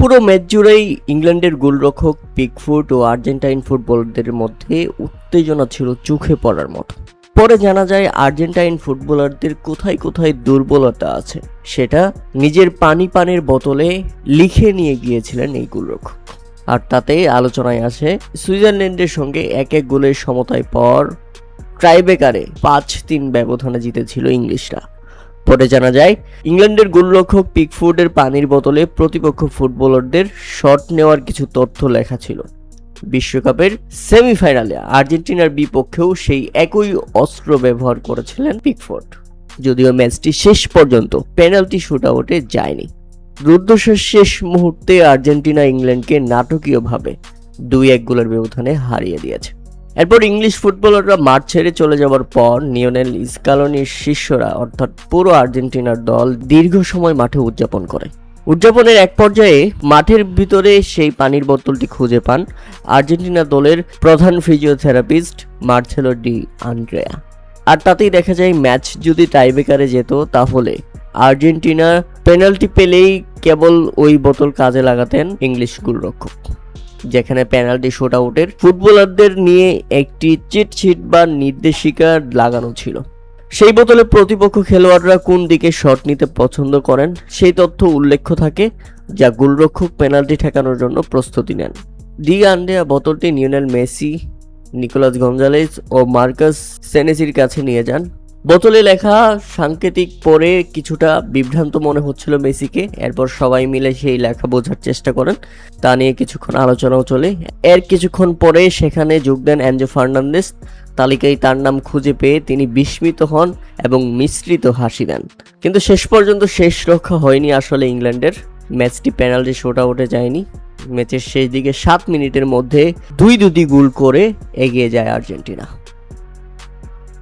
পুরো ম্যাচ জুড়েই ইংল্যান্ডের গোলরক্ষক পিকফোর্ড ও আর্জেন্টাইন ফুটবলারদের মধ্যে উত্তেজনা ছিল চোখে পড়ার মতো। পরে জানা যায় আর্জেন্টাইন ফুটবলারদের কোথায় কোথায় দুর্বলতা আছে সেটা নিজের পানির বোতলে লিখে নিয়ে গিয়েছিলেন এই গোলরক্ষক। আর তাতে আলোচনায় আসে সুইজারল্যান্ডের সঙ্গে 1-1 গোলের সমতায় পর ট্রাইব্রেকারে 5-3 ব্যবধানে জিতেছিল ইংলিশরা। পরে জানা যায় ইংল্যান্ডের গোলরক্ষক পিকফোর্ডের পানির বোতলে প্রতিপক্ষ ফুটবলারদের শট নেওয়ার কিছু তথ্য লেখা ছিল। বিশ্বকাপের সেমিফাইনালে আর্জেন্টিনার বিপক্ষেও সেই একই অস্ত্র ব্যবহার করেছিলেন পিকফোর্ড, যদিও ম্যাচটি শেষ পর্যন্ত পেনাল্টি শুটআউটে যায়নি। রুদ্ধশ্বাস শেষ মুহূর্তে আর্জেন্টিনা ইংল্যান্ডকে নাটকীয়ভাবে 2-1 গোলের ব্যবধানে হারিয়ে দিয়েছে। এরপর ইংলিশ ফুটবলাররা মাঠ ছেড়ে চলে যাওয়ার পর লিওনেল স্কালোনির শিষ্যরা অর্থাৎ পুরো আর্জেন্টিনার দল দীর্ঘ সময় মাঠে উদযাপন করে। উদযাপনের এক পর্যায়ে মাঠের ভিতরে সেই পানির বোতলটি খুঁজে পান আর্জেন্টিনা দলের প্রধান ফিজিওথেরাপিস্ট মার্সেলো ডি আন্দ্রেয়া। আর তাতেই দেখা যায় ম্যাচ যদি টাইব্রেকারে যেত তাহলে আর্জেন্টিনা পেনাল্টি পেলেই কেবল ওই বোতল কাজে লাগাতেন ইংলিশ গোলরক্ষক, যেখানে পেনাল্টি শুটআউটের ফুটবলারদের নিয়ে একটি চিটশিট বা নির্দেশিকা লাগানো ছিল। সেই বোতলে প্রতিপক্ষ খেলোয়াড়রা কোন দিকে শট নিতে পছন্দ করেন সেই তথ্য উল্লেখ থাকে, যা গোলরক্ষক পেনাল্টি ঠেকানোর জন্য প্রস্তুতি নেন। ডি আন্দ্রেয়া বোতলটি লিওনেল মেসি, নিকোলাস গঞ্জালেস ও মার্কাস সেনেসির কাছে নিয়ে যান। বোতলে লেখা সাংকেতিক পড়ে কিছুটা বিভ্রান্ত মনে হচ্ছিল মেসিকে। এরপর সবাই মিলে সেই লেখা বোঝার চেষ্টা করেন, তা নিয়ে কিছুক্ষণ আলোচনাও চলে। এর কিছুক্ষণ পরে সেখানে যোগ দেন এনজো ফার্নান্দেস। তালিকায় তার নাম খুঁজে পেয়ে তিনি বিস্মিত হন এবং মিশ্রিত হাসি দেন। কিন্তু শেষ পর্যন্ত শেষ রক্ষা হয়নি আসলে ইংল্যান্ডের। ম্যাচটি পেনাল্টি শুটআউটে যায়নি। ম্যাচের শেষ দিকে 7 মিনিটের মধ্যে 2-2 গোল করে এগিয়ে যায় আর্জেন্টিনা।